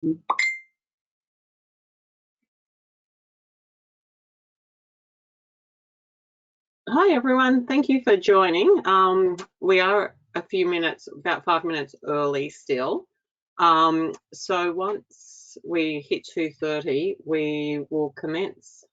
Hi everyone, thank you for joining. We are a few minutes, about 5 minutes early still. So once we hit 2:30, we will commence.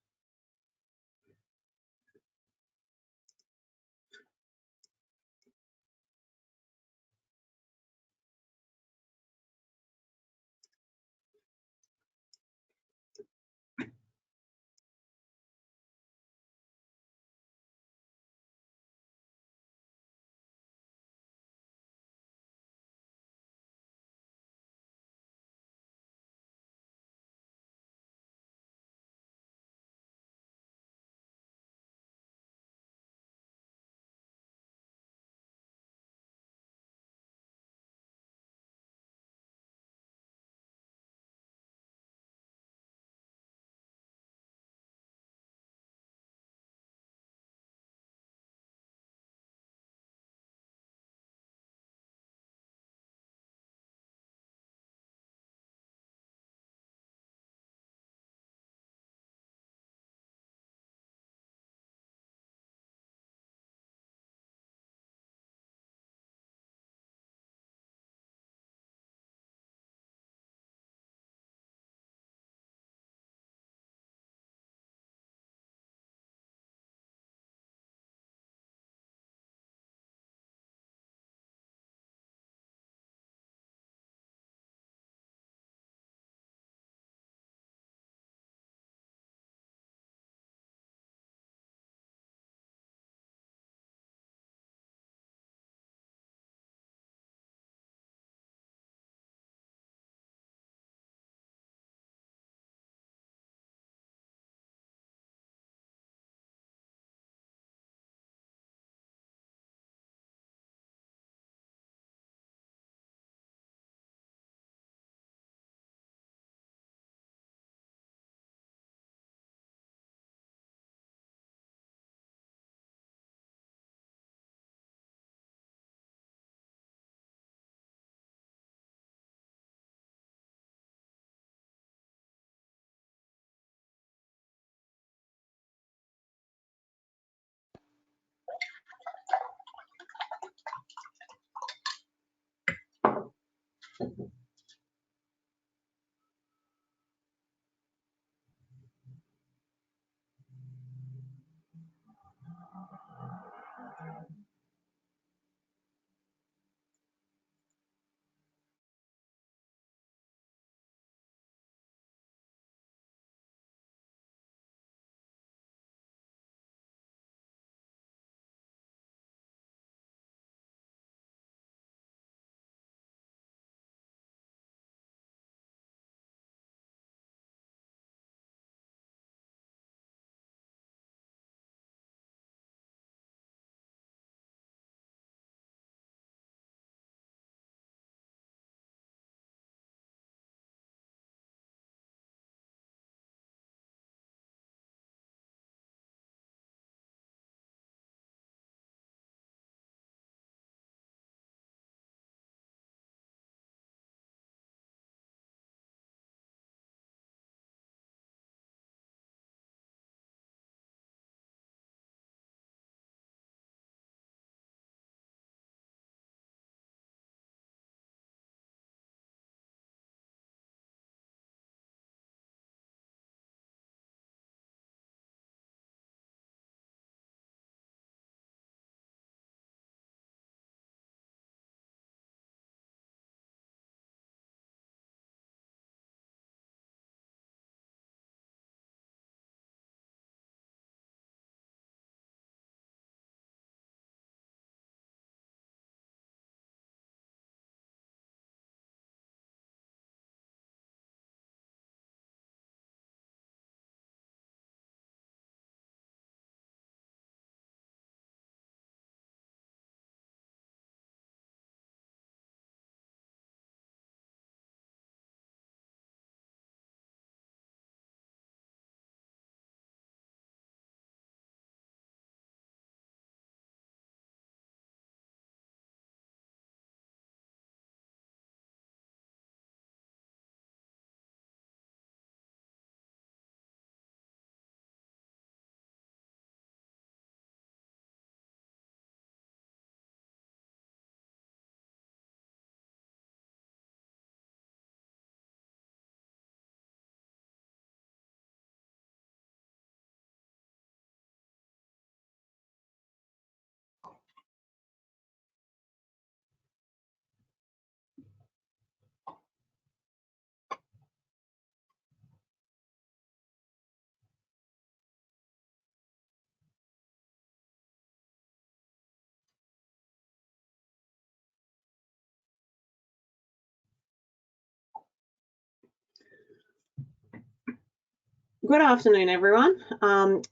Good afternoon, everyone.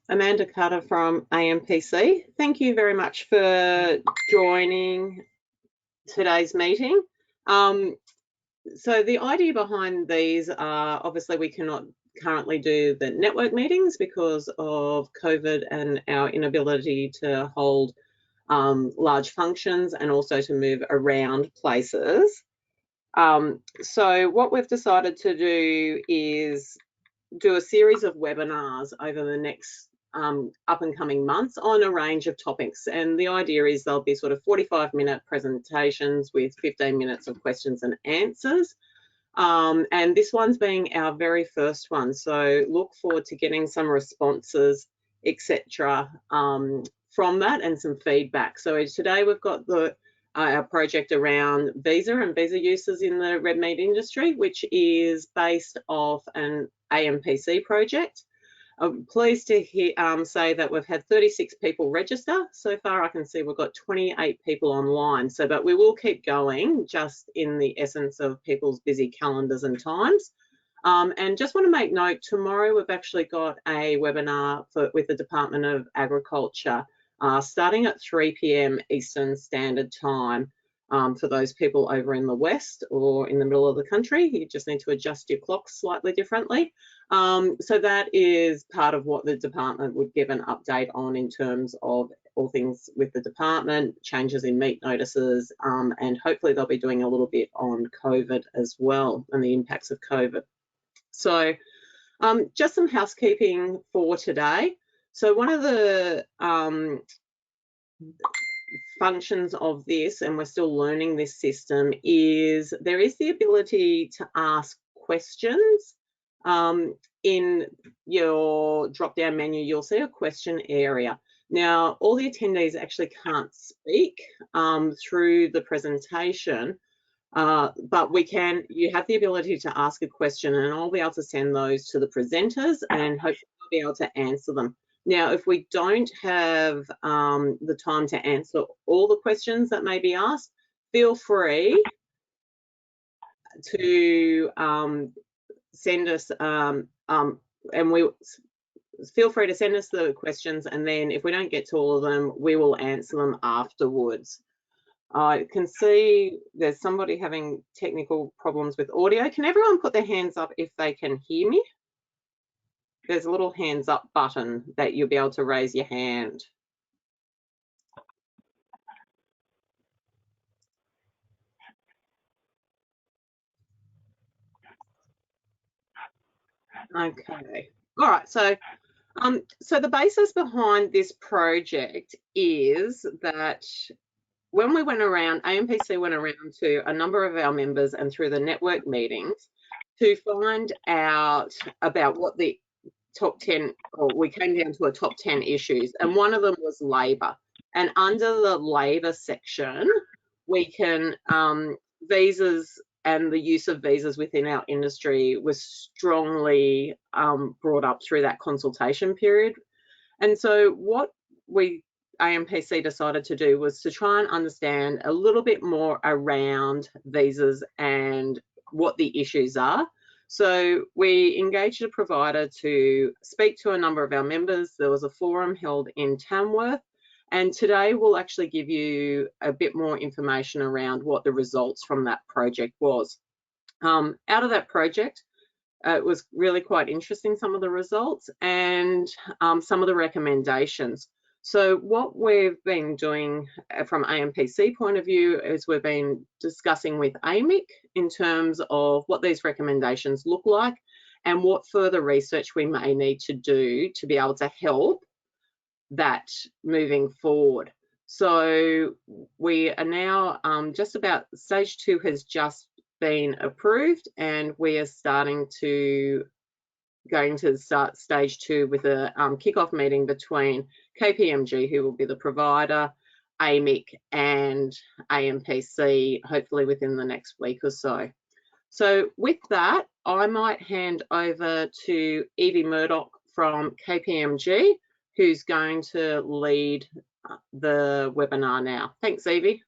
Amanda Carter from AMPC. Thank you very much for joining today's meeting. So the idea behind these are, obviously we cannot currently do the network meetings because of COVID and our inability to hold large functions and also to move around places. So what we've decided to do is do a series of webinars over the next up and coming months on a range of topics, and the idea is they'll be sort of 45-minute presentations with 15 minutes of questions and answers, and this one's being our very first one, so look forward to getting some responses, etc., from that and some feedback. So today we've got our project around visa and visa uses in the red meat industry, which is based off an AMPC project. I'm pleased to say that we've had 36 people register. So far I can see we've got 28 people online. So, but we will keep going just in the essence of people's busy calendars and times. And just want to make note, tomorrow we've actually got a webinar with the Department of Agriculture starting at 3 p.m. Eastern Standard Time. For those people over in the west or in the middle of the country, you just need to adjust your clocks slightly differently. So that is part of what the department would give an update on in terms of all things with the department, changes in meat notices, and hopefully they'll be doing a little bit on COVID as well and the impacts of COVID. So just some housekeeping for today. So one of the functions of this, and we're still learning this system, is there is the ability to ask questions. In your drop down menu, you'll see a question area. Now, all the attendees actually can't speak through the presentation, but you have the ability to ask a question, and I'll be able to send those to the presenters and hopefully I'll be able to answer them. Now, if we don't have the time to answer all the questions that may be asked, feel free to send us, feel free to send us the questions, and then if we don't get to all of them, we will answer them afterwards. I can see there's somebody having technical problems with audio. Can everyone put their hands up if they can hear me? There's a little hands up button that you'll be able to raise your hand. Okay. All right. So, so the basis behind this project is that when we went around, AMPC went around to a number of our members and through the network meetings to find out about what the top 10, or we came down to a top 10 issues, and one of them was labour. And under the labour section, we can, visas and the use of visas within our industry was strongly brought up through that consultation period. And so what AMPC decided to do was to try and understand a little bit more around visas and what the issues are. So we engaged a provider to speak to a number of our members. There was a forum held in Tamworth, and today we'll actually give you a bit more information around what the results from that project was. Out of that project, it was really quite interesting, some of the results and some of the recommendations. So what we've been doing from AMPC point of view is we've been discussing with Amick in terms of what these recommendations look like and what further research we may need to do to be able to help that moving forward. So we are now just about, stage 2 has just been approved, and we are going to start stage 2 with a kickoff meeting between KPMG, who will be the provider, Amick and AMPC, hopefully within the next week or so. So with that, I might hand over to Evie Murdoch from KPMG, who's going to lead the webinar now. Thanks, Evie.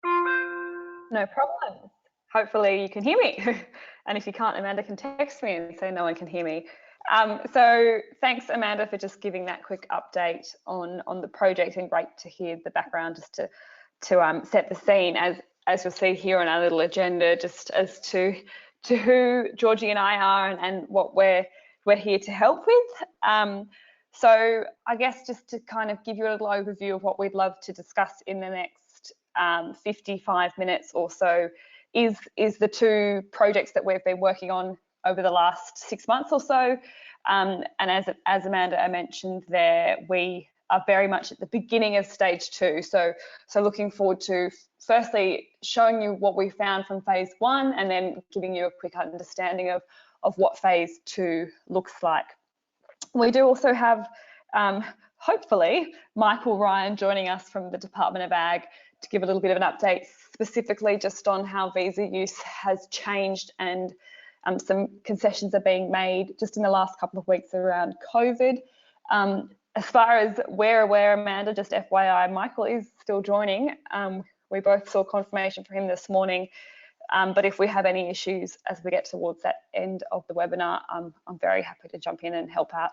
No problem. Hopefully you can hear me. And if you can't, Amanda can text me and say no one can hear me. So thanks, Amanda, for just giving that quick update on the project, and great to hear the background just to set the scene, as you'll see here on our little agenda, just as to who Georgie and I are and what we're here to help with. So I guess just to kind of give you a little overview of what we'd love to discuss in the next 55 minutes or so is the two projects that we've been working on over the last 6 months or so. And as Amanda mentioned there, we are very much at the beginning of stage 2. So looking forward to firstly showing you what we found from phase 1, and then giving you a quick understanding of what phase 2 looks like. We do also have, hopefully, Michael Ryan joining us from the Department of Ag to give a little bit of an update, specifically just on how visa use has changed, and some concessions are being made just in the last couple of weeks around COVID. As far as we're aware, Amanda, just FYI, Michael is still joining. We both saw confirmation for him this morning. But if we have any issues as we get towards that end of the webinar, I'm very happy to jump in and help out,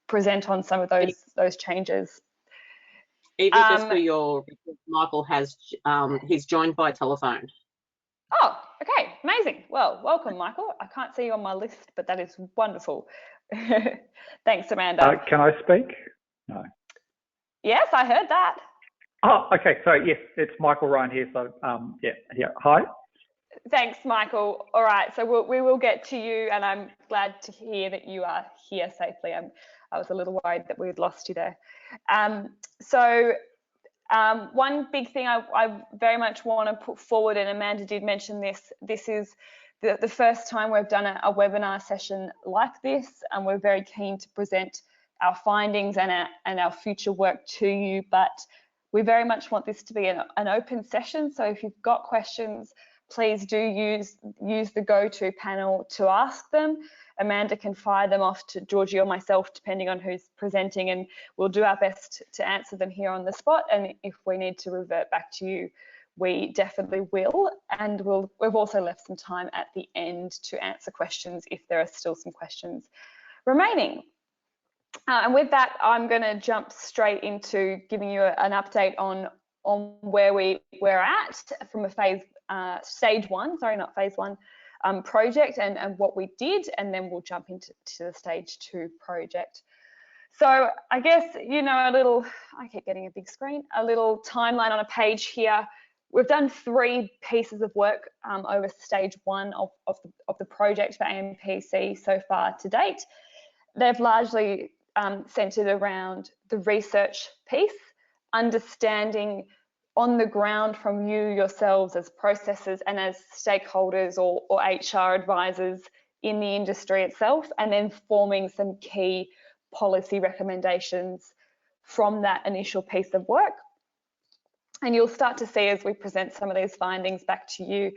present on some of those changes. Evie, just for your, Michael has, he's joined by telephone. Oh, okay, amazing. Well, welcome, Michael. I can't see you on my list, but that is wonderful. Thanks, Amanda. Can I speak? No. Yes, I heard that. Oh, okay. So yes, it's Michael Ryan here. So yeah. Hi. Thanks, Michael. All right, so we will get to you, and I'm glad to hear that you are here safely. I was a little worried that we had lost you there. One big thing I very much want to put forward, and Amanda did mention this is the first time we've done a webinar session like this, and we're very keen to present our findings and our future work to you, but we very much want this to be an open session. So if you've got questions, please do use the go-to panel to ask them. Amanda can fire them off to Georgie or myself, depending on who's presenting, and we'll do our best to answer them here on the spot. And if we need to revert back to you, we definitely will. And we've also left some time at the end to answer questions if there are still some questions remaining. And with that, I'm going to jump straight into giving you an update on where we're at from a stage 1, sorry, not phase 1, project and what we did, and then we'll jump into the stage 2 project. So I guess, I keep getting a big screen, a little timeline on a page here. We've done 3 pieces of work over stage 1 of the project for AMPC so far to date. They've largely centered around the research piece, understanding on the ground from you yourselves as processors and as stakeholders or HR advisors in the industry itself, and then forming some key policy recommendations from that initial piece of work. And you'll start to see as we present some of these findings back to you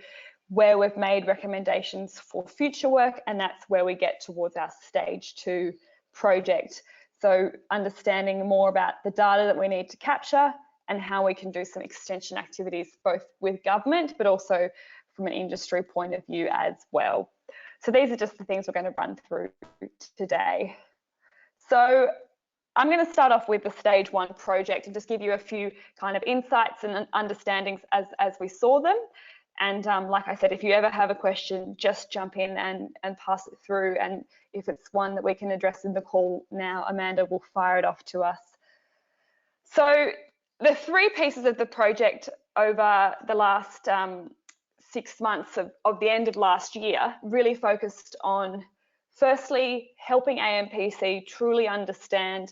where we've made recommendations for future work, and that's where we get towards our stage 2 project. So understanding more about the data that we need to capture and how we can do some extension activities both with government but also from an industry point of view as well. So these are just the things we're going to run through today. So I'm going to start off with the stage 1 project and just give you a few kind of insights and understandings as we saw them. And like I said, if you ever have a question, just jump in and pass it through. And if it's one that we can address in the call now, Amanda will fire it off to us. So the 3 pieces of the project over the last 6 months of the end of last year really focused on, firstly, helping AMPC truly understand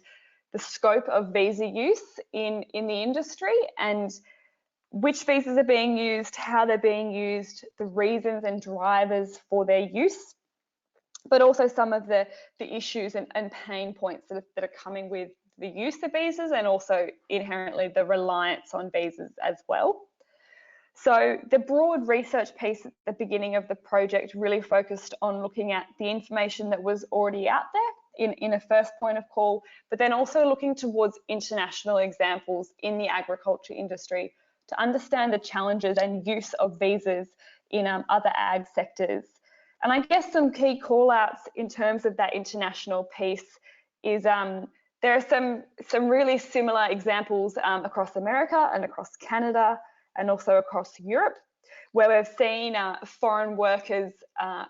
the scope of visa use in the industry and which visas are being used, how they're being used, the reasons and drivers for their use, but also some of the issues and pain points that are coming with the use of visas, and also inherently the reliance on visas as well. So the broad research piece at the beginning of the project really focused on looking at the information that was already out there in a first point of call, but then also looking towards international examples in the agriculture industry to understand the challenges and use of visas in other ag sectors. And I guess some key call outs in terms of that international piece is there are some really similar examples across America and across Canada and also across Europe, where we've seen foreign workers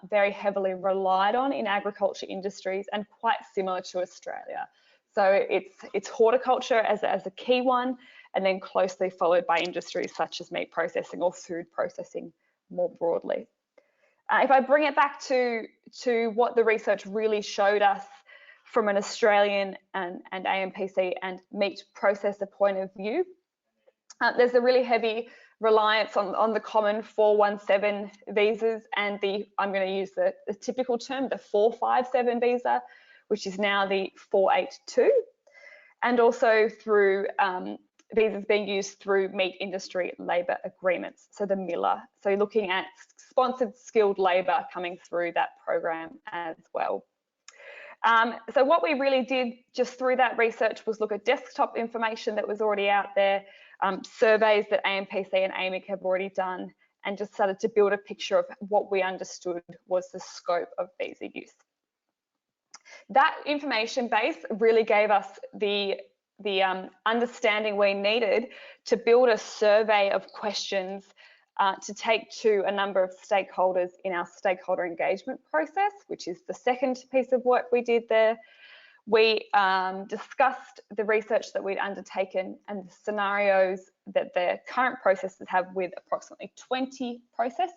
very heavily relied on in agriculture industries, and quite similar to Australia. So it's horticulture as a key one, and then closely followed by industries such as meat processing or food processing more broadly. If I bring it back to what the research really showed us from an Australian and AMPC and meat processor point of view, there's a really heavy reliance on the common 417 visas and I'm going to use the typical term, the 457 visa, which is now the 482, and also through visas being used through meat industry labour agreements, so the MILA. So you're looking at sponsored skilled labour coming through that program as well. So what we really did just through that research was look at desktop information that was already out there, surveys that AMPC and Amick have already done, and just started to build a picture of what we understood was the scope of visa use. That information base really gave us the understanding we needed to build a survey of questions to take to a number of stakeholders in our stakeholder engagement process, which is the second piece of work we did there. We discussed the research that we'd undertaken and the scenarios that the current processes have with approximately 20 processes.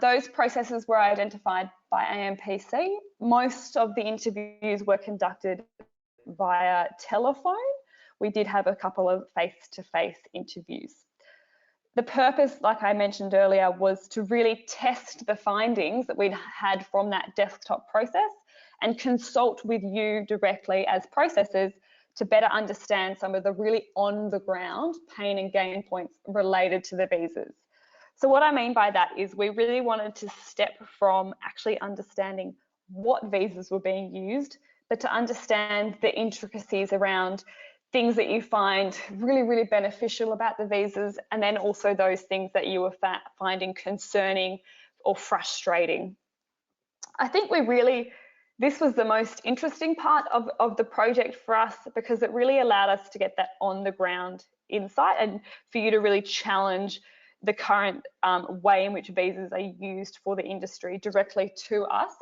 Those processes were identified by AMPC. Most of the interviews were conducted via telephone. We did have a couple of face-to-face interviews. The purpose, like I mentioned earlier, was to really test the findings that we'd had from that desktop process and consult with you directly as processors to better understand some of the really on-the-ground pain and gain points related to the visas. So what I mean by that is we really wanted to step from actually understanding what visas were being used, but to understand the intricacies around things that you find really, really beneficial about the visas, and then also those things that you were finding concerning or frustrating. I think this was the most interesting part of the project for us, because it really allowed us to get that on the ground insight and for you to really challenge the current way in which visas are used for the industry directly to us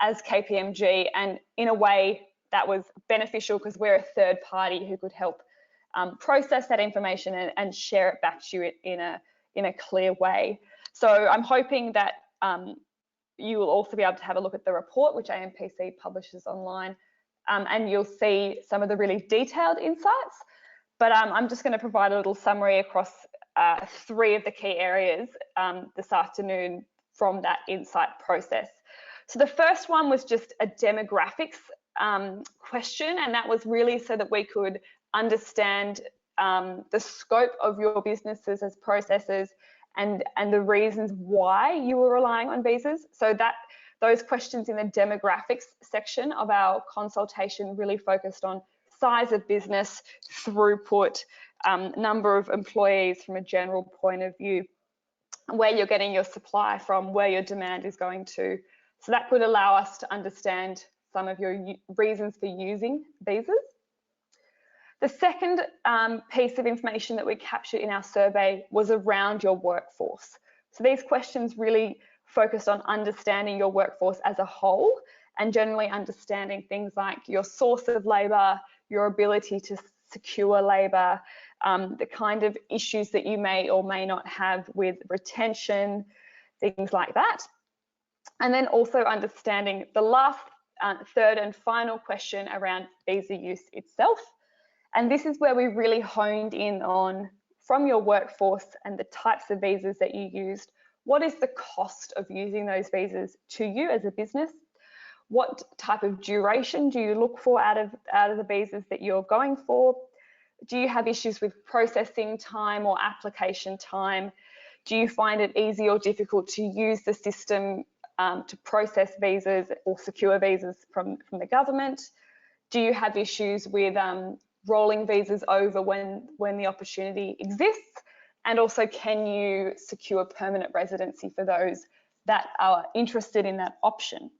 as KPMG, and in a way that was beneficial because we're a third party who could help process that information and share it back to you in a clear way. So I'm hoping that you will also be able to have a look at the report which AMPC publishes online, and you'll see some of the really detailed insights. But I'm just going to provide a little summary across 3 of the key areas this afternoon from that insight process. So the first one was just a demographics question, and that was really so that we could understand the scope of your businesses as processors and the reasons why you were relying on visas. So that those questions in the demographics section of our consultation really focused on size of business, throughput, number of employees from a general point of view, where you're getting your supply from, where your demand is going to. So that could allow us to understand some of your reasons for using visas. The second piece of information that we captured in our survey was around your workforce. So these questions really focused on understanding your workforce as a whole, and generally understanding things like your source of labour, your ability to secure labour, the kind of issues that you may or may not have with retention, things like that. And then also understanding the last, third and final question around visa use itself. And this is where we really honed in on, from your workforce and the types of visas that you used, what is the cost of using those visas to you as a business? What type of duration do you look for out of the visas that you're going for? Do you have issues with processing time or application time? Do you find it easy or difficult to use the system to process visas or secure visas from the government? Do you have issues with rolling visas over when the opportunity exists? And also, can you secure permanent residency for those that are interested in that option.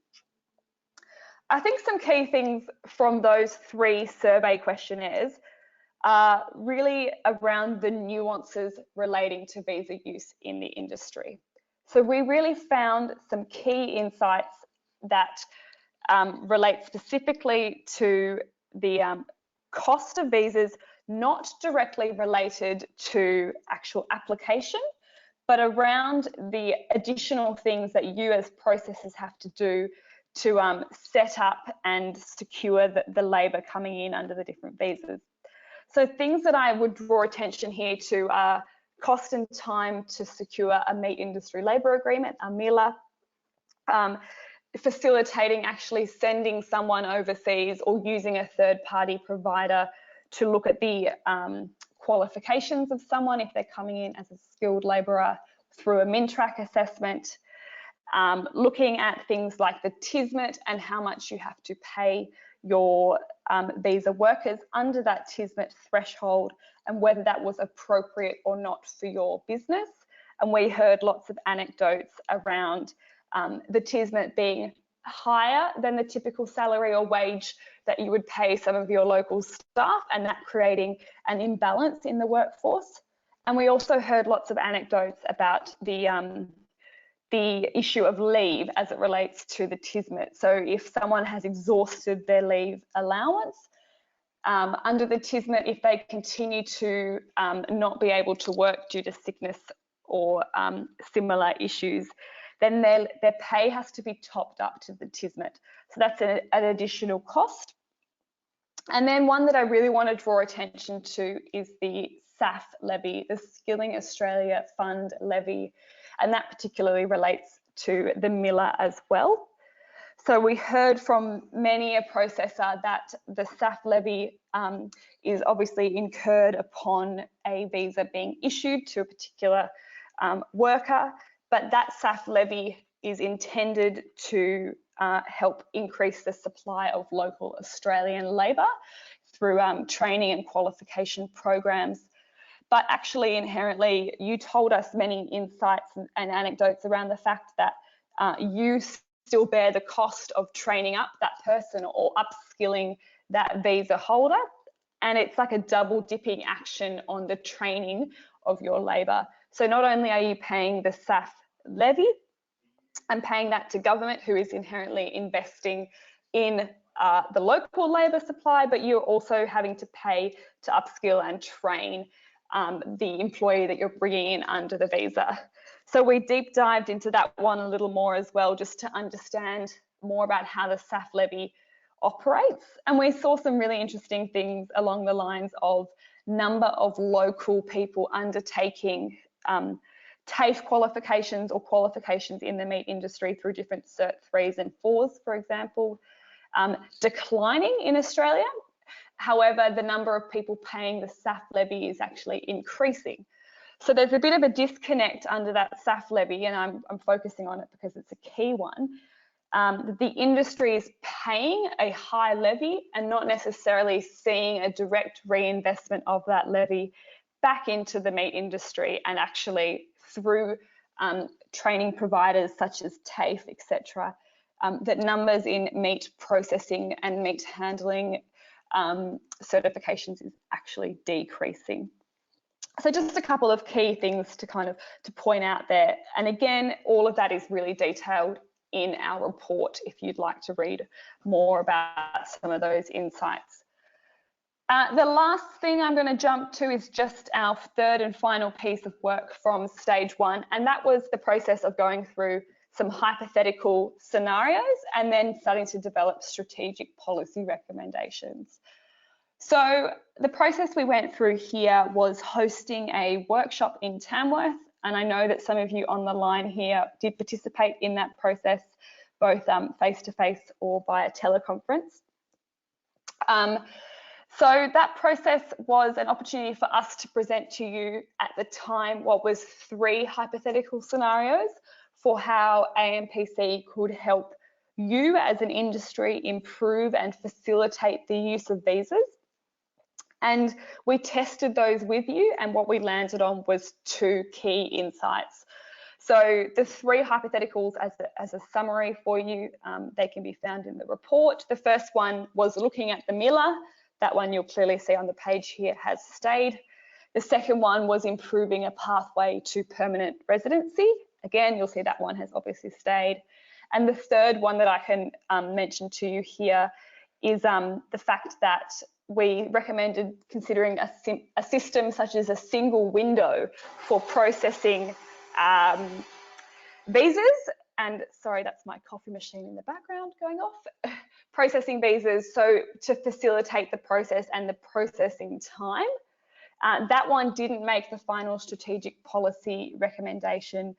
I think some key things from those 3 survey questionnaires are really around the nuances relating to visa use in the industry. So we really found some key insights that relate specifically to the cost of visas, not directly related to actual application, but around the additional things that you as processors have to do to set up and secure the labour coming in under the different visas. So things that I would draw attention here to are cost and time to secure a meat industry labour agreement, a MILA, facilitating actually sending someone overseas or using a third-party provider to look at the qualifications of someone if they're coming in as a skilled labourer through a MinTrack assessment, looking at things like the TISMET and how much you have to pay your visa workers under that TISMET threshold and whether that was appropriate or not for your business. And we heard lots of anecdotes around the TISMET being higher than the typical salary or wage that you would pay some of your local staff, and that creating an imbalance in the workforce. And we also heard lots of anecdotes about the issue of leave as it relates to the TISMET. So if someone has exhausted their leave allowance under the TISMET, if they continue to not be able to work due to sickness or similar issues, then their pay has to be topped up to the TISMET. So that's an additional cost. And then one that I really want to draw attention to is the SAF levy, the Skilling Australia Fund levy, and that particularly relates to the MILA as well. So we heard from many a processor that the SAF levy is obviously incurred upon a visa being issued to a particular worker, but that SAF levy is intended to help increase the supply of local Australian labour through training and qualification programs. But actually, inherently, you told us many insights and anecdotes around the fact that you still bear the cost of training up that person or upskilling that visa holder. And it's like a double dipping action on the training of your labour. So not only are you paying the SAF levy and paying that to government, who is inherently investing in the local labour supply, but you're also having to pay to upskill and train the employee that you're bringing in under the visa. So we deep dived into that one a little more as well, just to understand more about how the SAF levy operates. And we saw some really interesting things along the lines of number of local people undertaking TAFE qualifications or qualifications in the meat industry through different Cert 3s and 4s, for example, declining in Australia. However, the number of people paying the SAF levy is actually increasing. So there's a bit of a disconnect under that SAF levy, and I'm focusing on it because it's a key one. The industry is paying a high levy and not necessarily seeing a direct reinvestment of that levy back into the meat industry, and actually through training providers such as TAFE, etc., that numbers in meat processing and meat handling certifications is actually decreasing. So just a couple of key things to point out there. And again, all of that is really detailed in our report if you'd like to read more about some of those insights. The last thing I'm going to jump to is just our third and final piece of work from stage 1, and that was the process of going through some hypothetical scenarios and then starting to develop strategic policy recommendations. So the process we went through here was hosting a workshop in Tamworth, and I know that some of you on the line here did participate in that process, both face-to-face or via teleconference. So that process was an opportunity for us to present to you at the time what was 3 hypothetical scenarios for how AMPC could help you as an industry improve and facilitate the use of visas. And we tested those with you, and what we landed on was 2 key insights. So the 3 hypotheticals as a summary for you, they can be found in the report. The first one was looking at the Miller. That one you'll clearly see on the page here has stayed. The second one was improving a pathway to permanent residency. Again, you'll see that one has obviously stayed. And the third one that I can mention to you here is the fact that we recommended considering a system such as a single window for processing visas. And sorry, that's my coffee machine in the background going off. Processing visas, so to facilitate the process and the processing time. That one didn't make the final strategic policy recommendation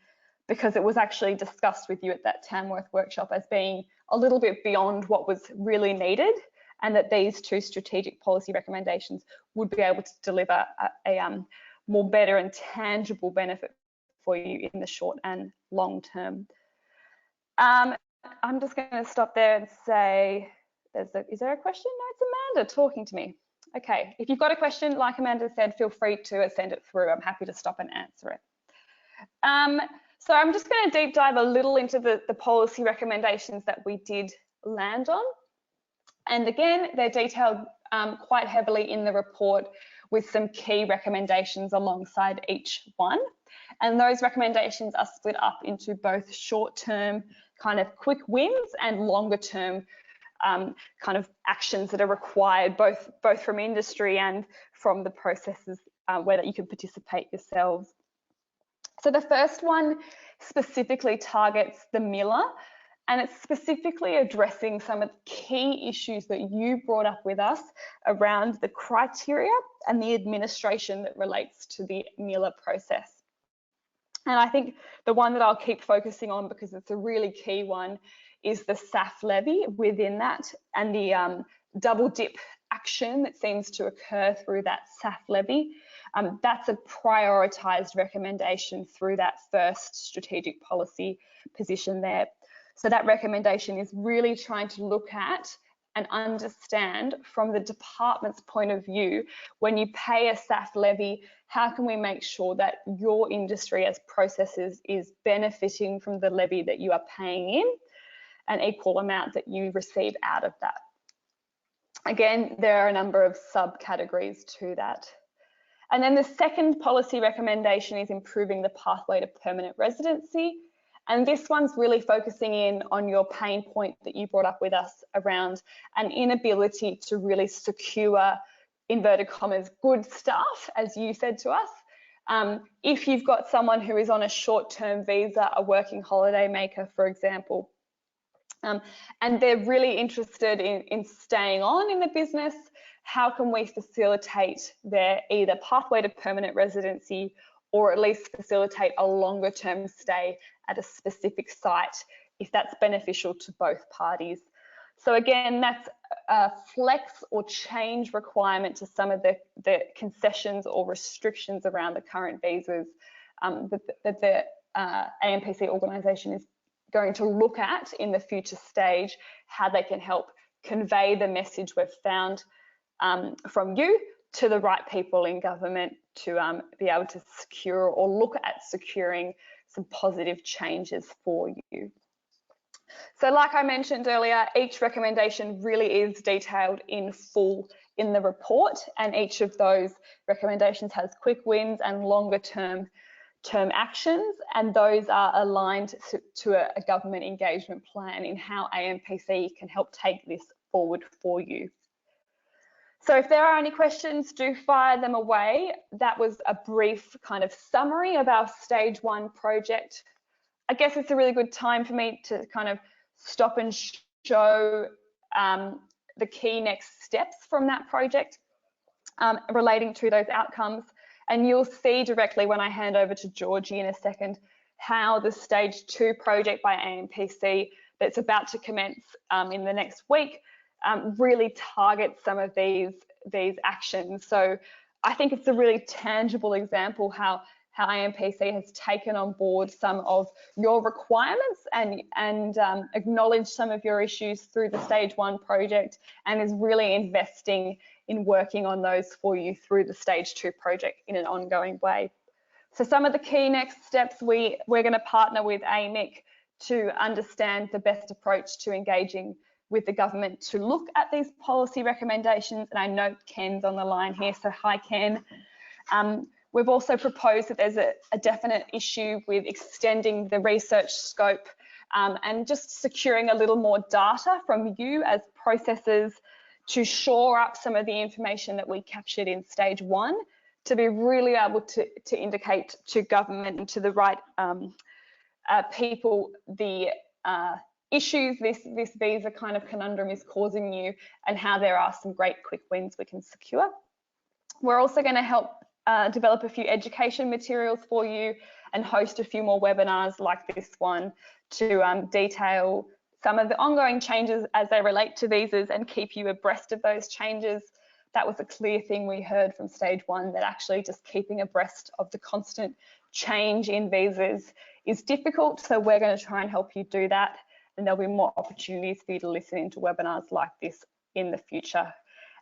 because it was actually discussed with you at that Tamworth workshop as being a little bit beyond what was really needed, and that these 2 strategic policy recommendations would be able to deliver a more better and tangible benefit for you in the short and long term. I'm just going to stop there and say, is there a question? No, it's Amanda talking to me. Okay, if you've got a question, like Amanda said, feel free to send it through. I'm happy to stop and answer it. So I'm just going to deep dive a little into the policy recommendations that we did land on. And again, they're detailed quite heavily in the report with some key recommendations alongside each one. And those recommendations are split up into both short-term kind of quick wins and longer-term kind of actions that are required both from industry and from the processes where you can participate yourselves. So the first one specifically targets the Miller, and it's specifically addressing some of the key issues that you brought up with us around the criteria and the administration that relates to the Miller process. And I think the one that I'll keep focusing on, because it's a really key one, is the SAF levy within that, and the double dip action that seems to occur through that SAF levy. That's a prioritised recommendation through that first strategic policy position there. So that recommendation is really trying to look at and understand from the department's point of view, when you pay a SAF levy, how can we make sure that your industry as processes is benefiting from the levy that you are paying in, an equal amount that you receive out of that. Again, there are a number of subcategories to that. And then the second policy recommendation is improving the pathway to permanent residency. And this one's really focusing in on your pain point that you brought up with us around an inability to really secure, inverted commas, good staff, as you said to us. If you've got someone who is on a short-term visa, a working holiday maker, for example, and they're really interested in staying on in the business, how can we facilitate their either pathway to permanent residency or at least facilitate a longer term stay at a specific site if that's beneficial to both parties. So again, that's a flex or change requirement to some of the concessions or restrictions around the current visas that the AMPC organisation is going to look at in the future stage, how they can help convey the message we've found from you to the right people in government to be able to secure or look at securing some positive changes for you. So like I mentioned earlier, each recommendation really is detailed in full in the report, and each of those recommendations has quick wins and longer term actions, and those are aligned to a government engagement plan in how AMPC can help take this forward for you. So if there are any questions, do fire them away. That was a brief kind of summary of our stage 1 project. I guess it's a really good time for me to kind of stop and show the key next steps from that project relating to those outcomes. And you'll see directly when I hand over to Georgie in a second how the stage 2 project by AMPC that's about to commence in the next week really targets some of these actions. So I think it's a really tangible example how AMPC has taken on board some of your requirements and acknowledged some of your issues through the stage 1 project, and is really investing in working on those for you through the stage 2 project in an ongoing way. So some of the key next steps, we're going to partner with Amick to understand the best approach to engaging with the government to look at these policy recommendations. And I know Ken's on the line here, so hi Ken. We've also proposed that there's a definite issue with extending the research scope and just securing a little more data from you as processors to shore up some of the information that we captured in stage 1, to be really able to indicate to government and to the right people the issues this visa kind of conundrum is causing you, and how there are some great quick wins we can secure. We're also going to help develop a few education materials for you and host a few more webinars like this one to detail some of the ongoing changes as they relate to visas and keep you abreast of those changes. That was a clear thing we heard from stage 1, that actually just keeping abreast of the constant change in visas is difficult. So we're going to try and help you do that. And there'll be more opportunities for you to listen into webinars like this in the future.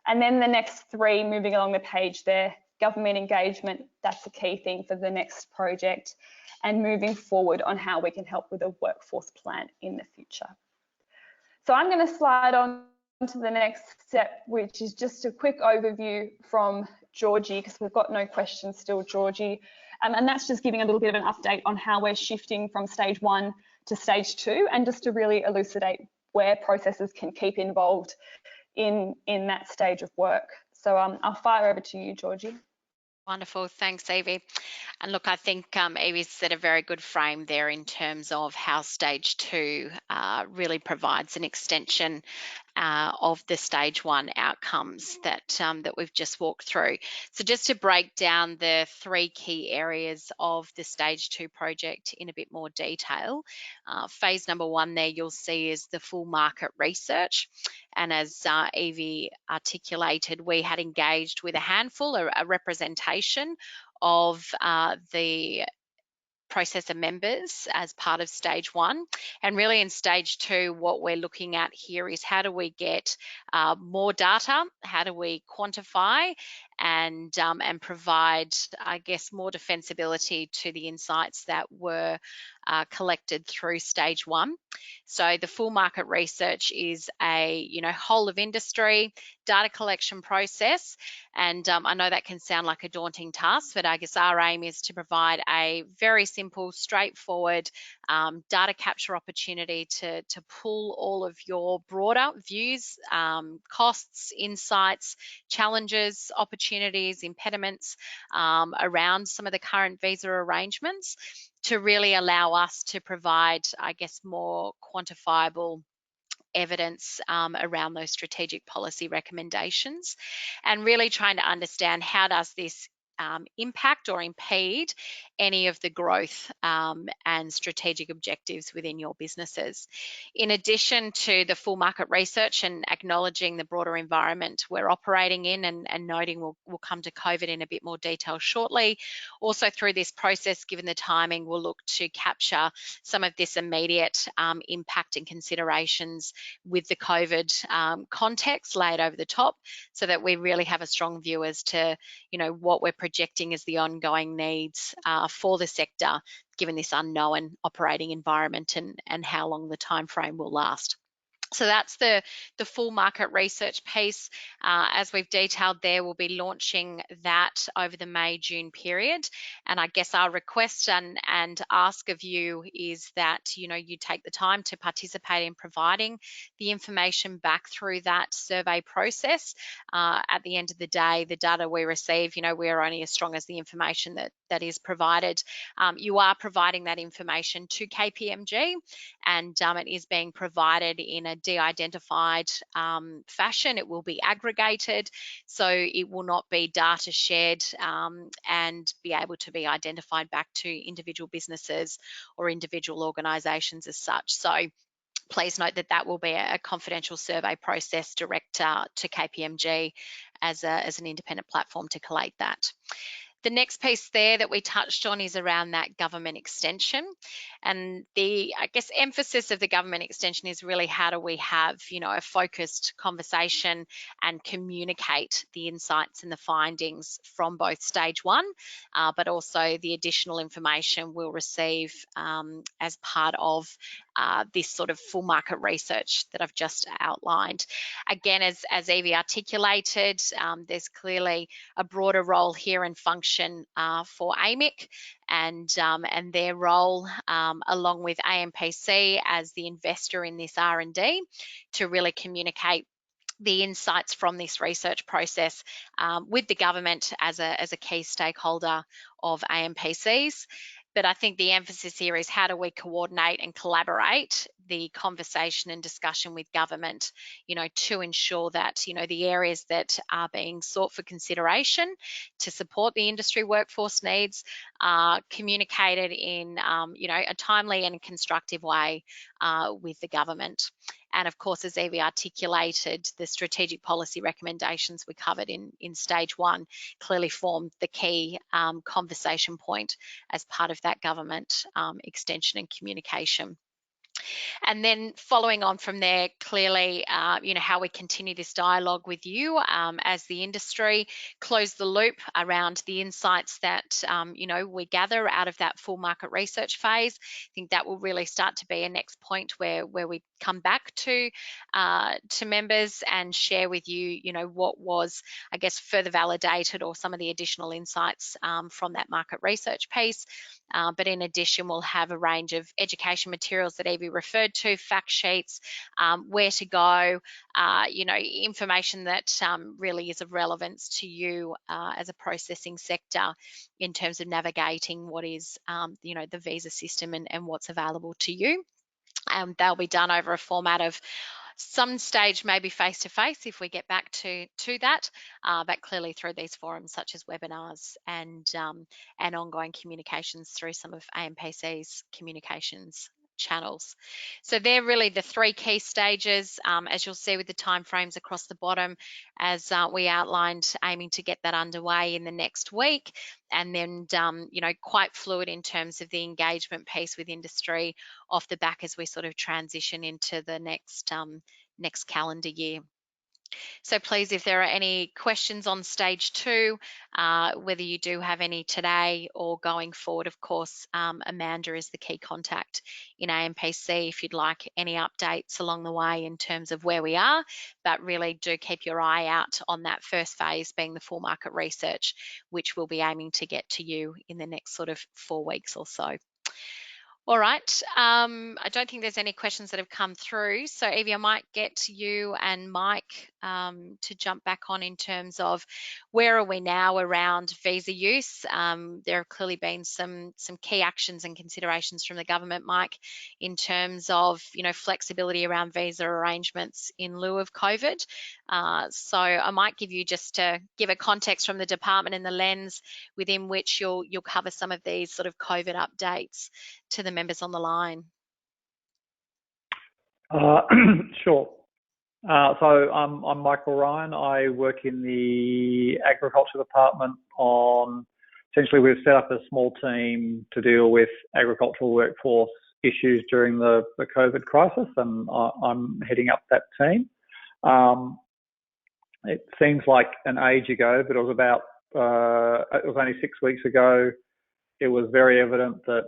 And then the next 3, moving along the page there, government engagement, that's the key thing for the next project, and moving forward on how we can help with a workforce plan in the future. So I'm going to slide on to the next step, which is just a quick overview from Georgie, because we've got no questions still, Georgie. And that's just giving a little bit of an update on how we're shifting from stage 1 to stage 2, and just to really elucidate where processors can keep involved in that stage of work. So I'll fire over to you, Georgie. Wonderful, thanks Evie. And look, I think Evie's set a very good frame there in terms of how stage 2 really provides an extension of the stage 1 outcomes that we've just walked through. So just to break down the 3 key areas of the stage 2 project in a bit more detail, phase number 1 there you'll see is the full market research. And as Evie articulated, we had engaged with a handful, a representation of the processor members as part of stage 1. And really in stage 2, what we're looking at here is how do we get more data, how do we quantify and provide, I guess, more defensibility to the insights that were collected through stage 1. So the full market research is a whole of industry data collection process, and I know that can sound like a daunting task, but I guess our aim is to provide a very simple, straightforward data capture opportunity to pull all of your broader views, costs, insights, challenges, opportunities, impediments around some of the current visa arrangements, to really allow us to provide, I guess, more quantifiable evidence around those strategic policy recommendations, and really trying to understand how does this impact or impede any of the growth and strategic objectives within your businesses. In addition to the full market research and acknowledging the broader environment we're operating in, and noting we'll come to COVID in a bit more detail shortly, also through this process, given the timing, we'll look to capture some of this immediate impact and considerations with the COVID context laid over the top, so that we really have a strong view as to what we're projecting as the ongoing needs for the sector, given this unknown operating environment and how long the time frame will last. So that's the full market research piece. As we've detailed there, we'll be launching that over the May-June period. And I guess our request and ask of you is that, you take the time to participate in providing the information back through that survey process. At the end of the day, the data we receive, we are only as strong as the information that is provided. You are providing that information to KPMG, and it is being provided in a de-identified fashion. It will be aggregated, so it will not be data shared and be able to be identified back to individual businesses or individual organisations as such. So please note that will be a confidential survey process direct to KPMG as an independent platform to collate that. The next piece there that we touched on is around that government extension. And the, I guess, emphasis of the government extension is really how do we have, a focused conversation and communicate the insights and the findings from both stage 1, but also the additional information we'll receive as part of this sort of full market research that I've just outlined. Again, as Evie articulated, there's clearly a broader role here and function for Amick and their role along with AMPC as the investor in this R&D to really communicate the insights from this research process with the government as a key stakeholder of AMPCs. But I think the emphasis here is how do we coordinate and collaborate the conversation and discussion with government, to ensure that, the areas that are being sought for consideration to support the industry workforce needs are communicated in, a timely and constructive way with the government. And of course, as Evie articulated, the strategic policy recommendations we covered in stage 1 clearly formed the key conversation point as part of that government extension and communication. And then following on from there, clearly, how we continue this dialogue with you as the industry, close the loop around the insights that, we gather out of that full market research phase. I think that will really start to be a next point where we come back to members and share with you, what was, I guess, further validated or some of the additional insights from that market research piece. But in addition, we'll have a range of education materials that Evie referred to, fact sheets, where to go, information that really is of relevance to you as a processing sector in terms of navigating what is, the visa system and what's available to you. They'll be done over a format of some stage maybe face-to-face if we get back to that, but clearly through these forums such as webinars and ongoing communications through some of AMPC's communications channels. So they're really the 3 key stages, as you'll see with the timeframes across the bottom, as we outlined, aiming to get that underway in the next week, and then quite fluid in terms of the engagement piece with industry off the back as we sort of transition into the next calendar year. So please, if there are any questions on stage 2, whether you do have any today or going forward, of course, Amanda is the key contact in AMPC if you'd like any updates along the way in terms of where we are, but really do keep your eye out on that first phase being the full market research, which we'll be aiming to get to you in the next sort of 4 weeks or so. All right, I don't think there's any questions that have come through. So Evie, I might get you and Mike to jump back on in terms of where are we now around visa use. There have clearly been some key actions and considerations from the government, Mike, in terms of, flexibility around visa arrangements in lieu of COVID. So I might give you just to give a context from the department and the lens within which you'll cover some of these sort of COVID updates to the members on the line. Sure. So I'm Michael Ryan. I work in the agriculture department on, essentially we've set up a small team to deal with agricultural workforce issues during the COVID crisis, and I'm heading up that team. It seems like an age ago, but it was only 6 weeks ago. It was very evident that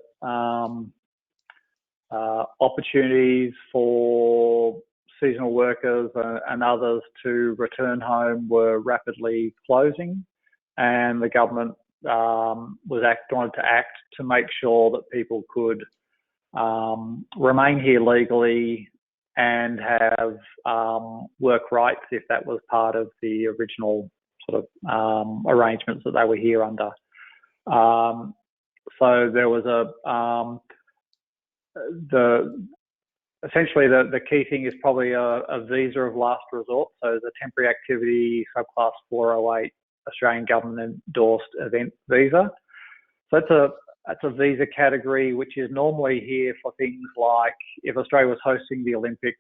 opportunities for seasonal workers and others to return home were rapidly closing, and the government wanted to act to make sure that people could remain here legally and have work rights if that was part of the original sort of arrangements that they were here under. So there was essentially the key thing is probably a visa of last resort. So the temporary activity subclass 408 Australian government endorsed event visa. So that's a visa category which is normally here for things like if Australia was hosting the Olympics,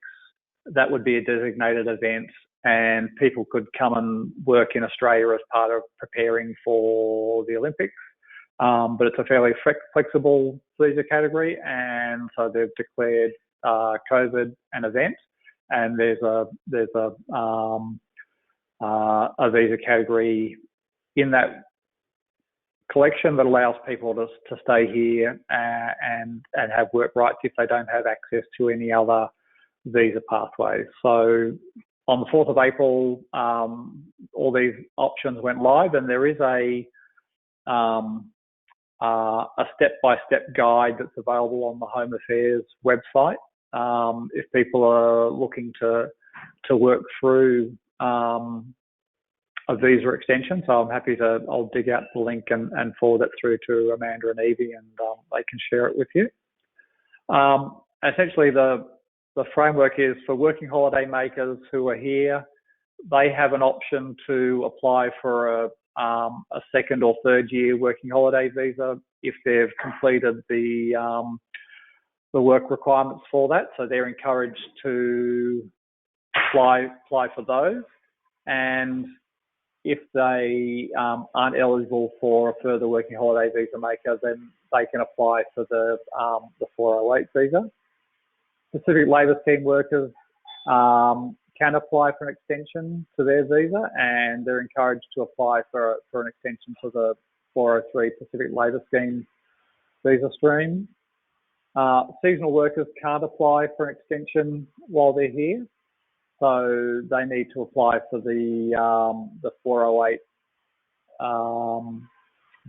that would be a designated event and people could come and work in Australia as part of preparing for the Olympics. But it's a fairly flexible visa category, and so they've declared COVID an event, and there's a visa category in that collection that allows people to stay here and have work rights if they don't have access to any other visa pathways. So on the 4th of April, all these options went live, and there is a step-by-step guide that's available on the Home Affairs website if people are looking to work through a visa extension. So I'm happy to, I'll dig out the link and forward it through to Amanda and Evie, and they can share it with you. Essentially, the framework is for working holiday makers who are here. They have an option to apply for a second or third year working holiday visa if they've completed the work requirements for that. So they're encouraged to apply for those, and if they aren't eligible for a further working holiday visa maker, then they can apply for the 408 visa. Specific Labour Scheme workers can apply for an extension to their visa, and they're encouraged to apply for an extension to the 403 Pacific Labour Scheme visa stream. Seasonal workers can't apply for an extension while they're here, so they need to apply for the 408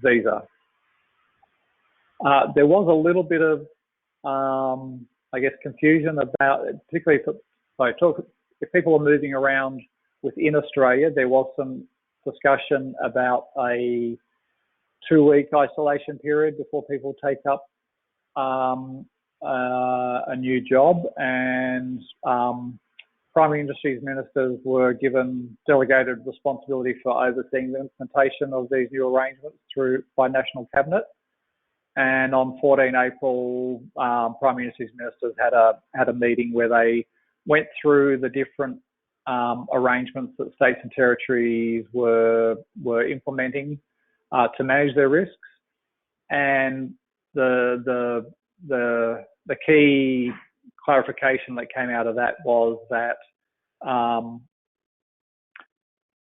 visa. There was a little bit of, I guess, confusion about, particularly if people are moving around within Australia. There was some discussion about a 2-week isolation period before people take up a new job, and primary industries ministers were given delegated responsibility for overseeing the implementation of these new arrangements by National Cabinet. And on 14 April, primary industries ministers had a meeting where they went through the different arrangements that states and territories were implementing to manage their risks. And the key clarification that came out of that was that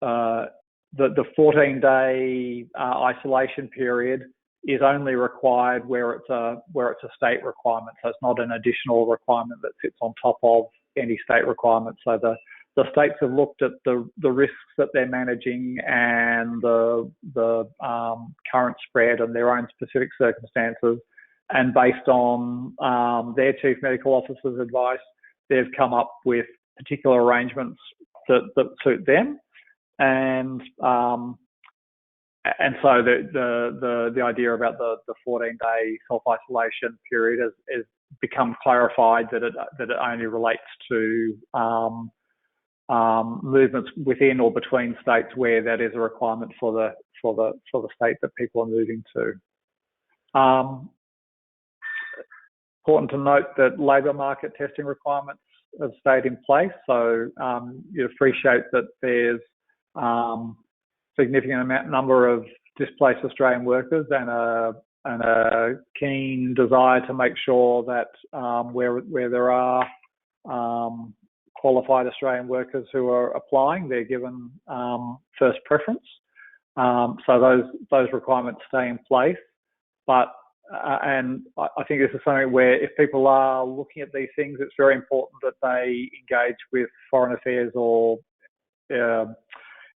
the 14-day isolation period is only required where it's a state requirement. So it's not an additional requirement that sits on top of any state requirement. So the states have looked at the risks that they're managing and the current spread and their own specific circumstances, and based on their chief medical officer's advice, they've come up with particular arrangements that suit them. And so the idea about the 14-day self-isolation period has become clarified that it only relates to movements within or between states where that is a requirement for the state that people are moving to. Important to note that labour market testing requirements have stayed in place. So you appreciate that there's significant number of displaced Australian workers and a keen desire to make sure that where there are qualified Australian workers who are applying, they're given first preference. So those requirements stay in place. But and I think this is something where if people are looking at these things, it's very important that they engage with Foreign Affairs or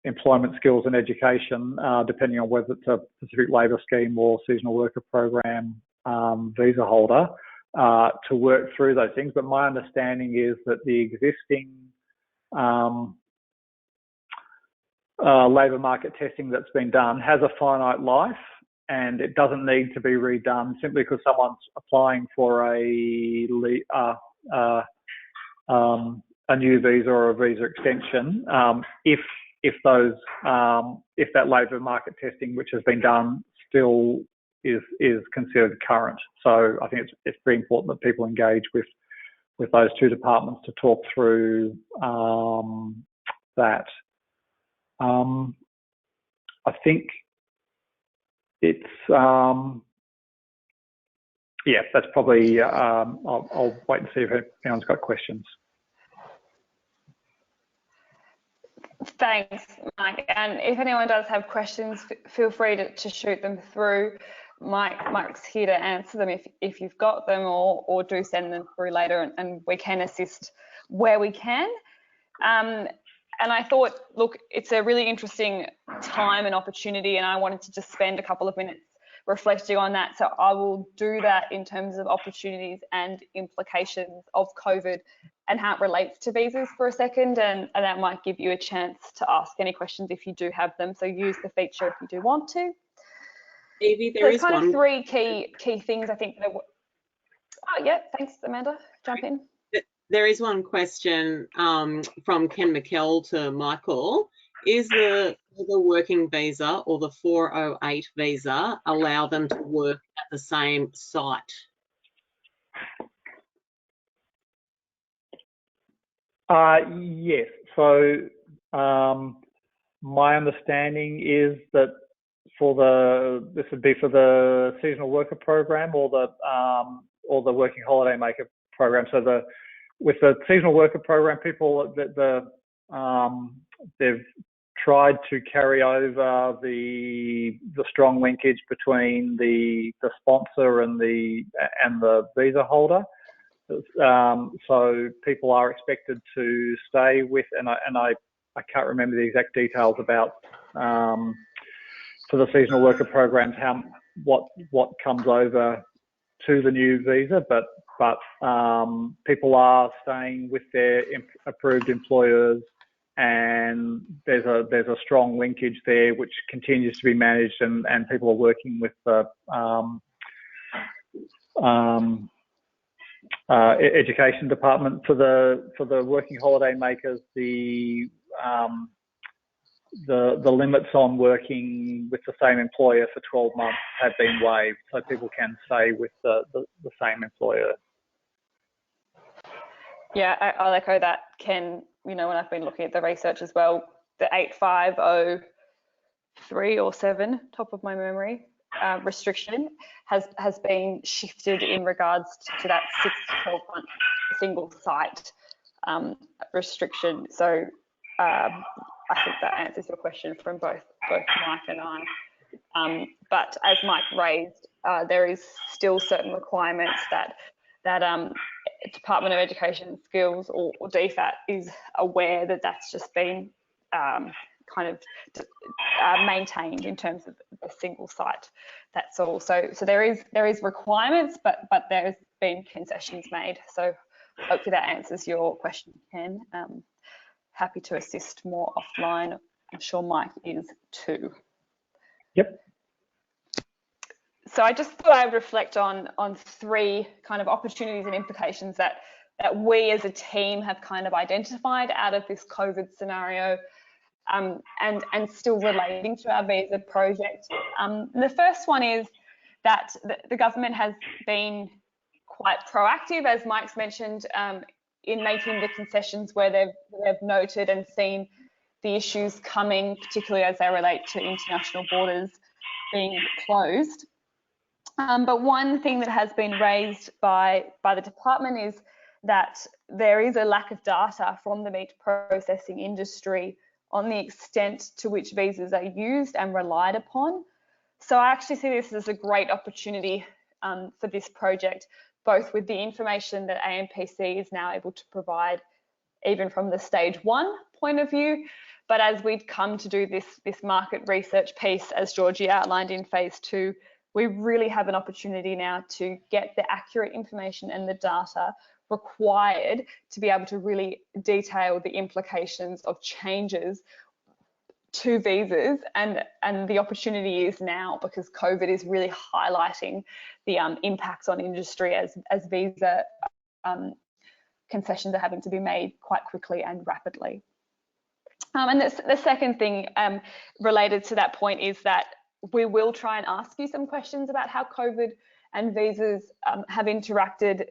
Employment, Skills and Education, depending on whether it's a Pacific Labour Scheme or Seasonal Worker Program visa holder, to work through those things. But my understanding is that the existing labour market testing that's been done has a finite life, and it doesn't need to be redone simply because someone's applying for a new visa or a visa extension. If that labour market testing which has been done still is considered current. So I think it's very important that people engage with those two departments to talk through that. I think it's, yeah, that's probably, I'll wait and see if anyone's got questions. Thanks, Mike. And if anyone does have questions, feel free to shoot them through. Mike's here to answer them if you've got them, or do send them through later, and we can assist where we can. And I thought, look, it's a really interesting time and opportunity, and I wanted to just spend a couple of minutes reflecting on that. So I will do that in terms of opportunities and implications of COVID and how it relates to visas for a second, and that might give you a chance to ask any questions if you do have them. So use the feature if you do want to. Evie, there is kind of three key things I think that. Oh yeah, thanks Amanda. Jump in. There is one question from Ken McKell to Michael. Is the working visa or the 408 visa allow them to work at the same site? Yes. So my understanding is that this would be for the seasonal worker program or the working holiday maker program. So with the seasonal worker program, people they've tried to carry over the strong linkage between the sponsor and the visa holder. So people are expected to stay with, and I can't remember the exact details about for the seasonal worker programs what comes over to the new visa, but people are staying with their approved employers, and there's a strong linkage there which continues to be managed, and people are working with the education department. For the working holiday makers, the limits on working with the same employer for 12 months have been waived, so people can stay with the same employer. Yeah, I'll echo that, Ken. You know, when I've been looking at the research as well, the 8503 or 7, top of my memory, restriction has been shifted in regards to that 6 to 12 month single site restriction. So I think that answers your question from both Mike and I. But as Mike raised, there is still certain requirements that Department of Education and Skills or DFAT is aware that that's just been kind of maintained in terms of the single site. That's all. So there is requirements, but there's been concessions made. So hopefully that answers your question, Ken. Happy to assist more offline. I'm sure Mike is too. Yep. So I just thought I would reflect on 3 kind of opportunities and implications that we as a team have kind of identified out of this COVID scenario, and still relating to our visa project. The first one is that the government has been quite proactive, as Mike's mentioned, in making the concessions where they've noted and seen the issues coming, particularly as they relate to international borders being closed. But one thing that has been raised by the department is that there is a lack of data from the meat processing industry on the extent to which visas are used and relied upon. So I actually see this as a great opportunity for this project, both with the information that AMPC is now able to provide, even from the stage 1 point of view. But as we'd come to do this market research piece, as Georgie outlined in phase 2, we really have an opportunity now to get the accurate information and the data required to be able to really detail the implications of changes to visas, and the opportunity is now, because COVID is really highlighting the impacts on industry as visa concessions are having to be made quite quickly and rapidly. And the second thing related to that point is that we will try and ask you some questions about how COVID and visas have interacted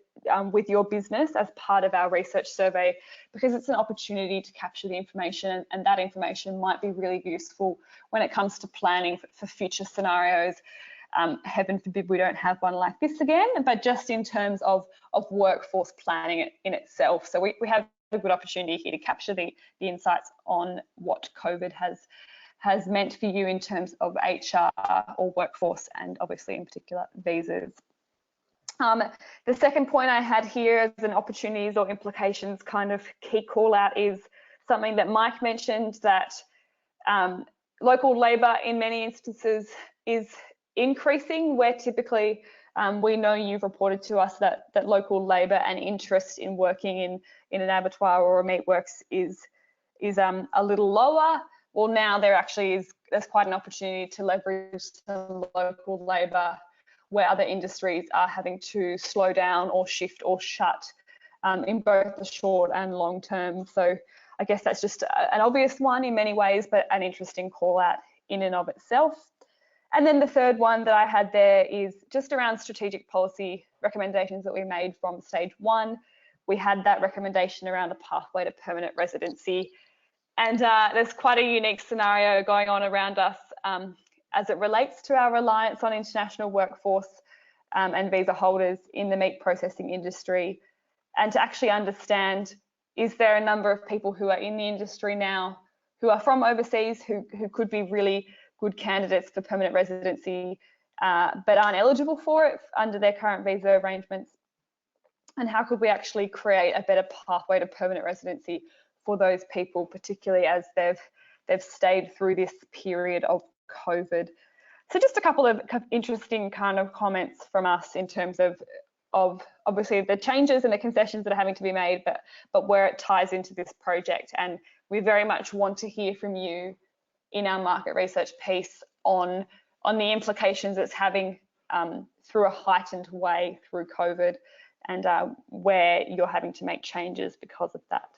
with your business as part of our research survey, because it's an opportunity to capture the information, and that information might be really useful when it comes to planning for future scenarios. Heaven forbid we don't have one like this again, but just in terms of workforce planning in itself. So we have a good opportunity here to capture the insights on what COVID has meant for you in terms of HR or workforce, and obviously in particular visas. The second point I had here as an opportunities or implications kind of key call out is something that Mike mentioned, that local labour in many instances is increasing, where typically we know you've reported to us that local labour and interest in working in an abattoir or a meatworks is a little lower. Well, now there's quite an opportunity to leverage some local labour where other industries are having to slow down or shift or shut in both the short and long term. So I guess that's just an obvious one in many ways, but an interesting call out in and of itself. And then the third one that I had there is just around strategic policy recommendations that we made from stage 1. We had that recommendation around a pathway to permanent residency. And there's quite a unique scenario going on around us as it relates to our reliance on international workforce and visa holders in the meat processing industry, and to actually understand, is there a number of people who are in the industry now who are from overseas who could be really good candidates for permanent residency but aren't eligible for it under their current visa arrangements, and how could we actually create a better pathway to permanent residency for those people, particularly as they've stayed through this period of COVID. So just a couple of interesting kind of comments from us in terms of obviously the changes and the concessions that are having to be made, but where it ties into this project. And we very much want to hear from you in our market research piece on the implications it's having through a heightened way through COVID, and where you're having to make changes because of that.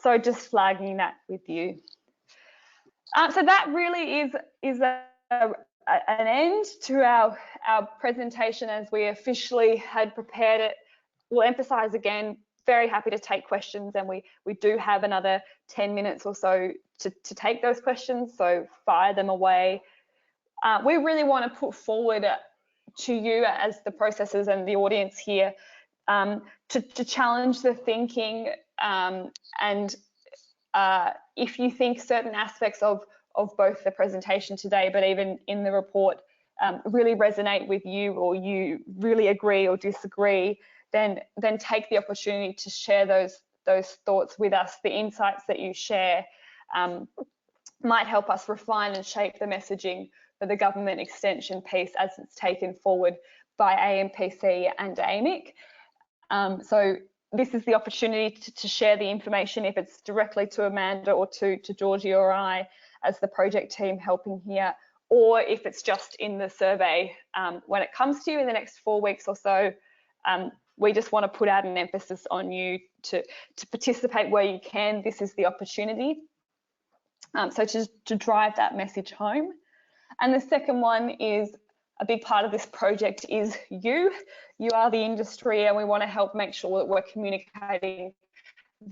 So just flagging that with you. So that really is an end to our presentation as we officially had prepared it. We'll emphasize again, very happy to take questions, and we do have another 10 minutes or so to take those questions, so fire them away. We really want to put forward to you as the processors and the audience here to challenge the thinking, and if you think certain aspects of both the presentation today, but even in the report, really resonate with you, or you really agree or disagree, then take the opportunity to share those thoughts with us. The insights that you share might help us refine and shape the messaging for the government extension piece as it's taken forward by AMPC and Amick. So this is the opportunity to share the information, if it's directly to Amanda or to Georgie or I as the project team helping here, or if it's just in the survey when it comes to you in the next 4 weeks or so. We just want to put out an emphasis on you to participate where you can. This is the opportunity. So to drive that message home. And the second one is, a big part of this project is you. You are the industry, and we want to help make sure that we're communicating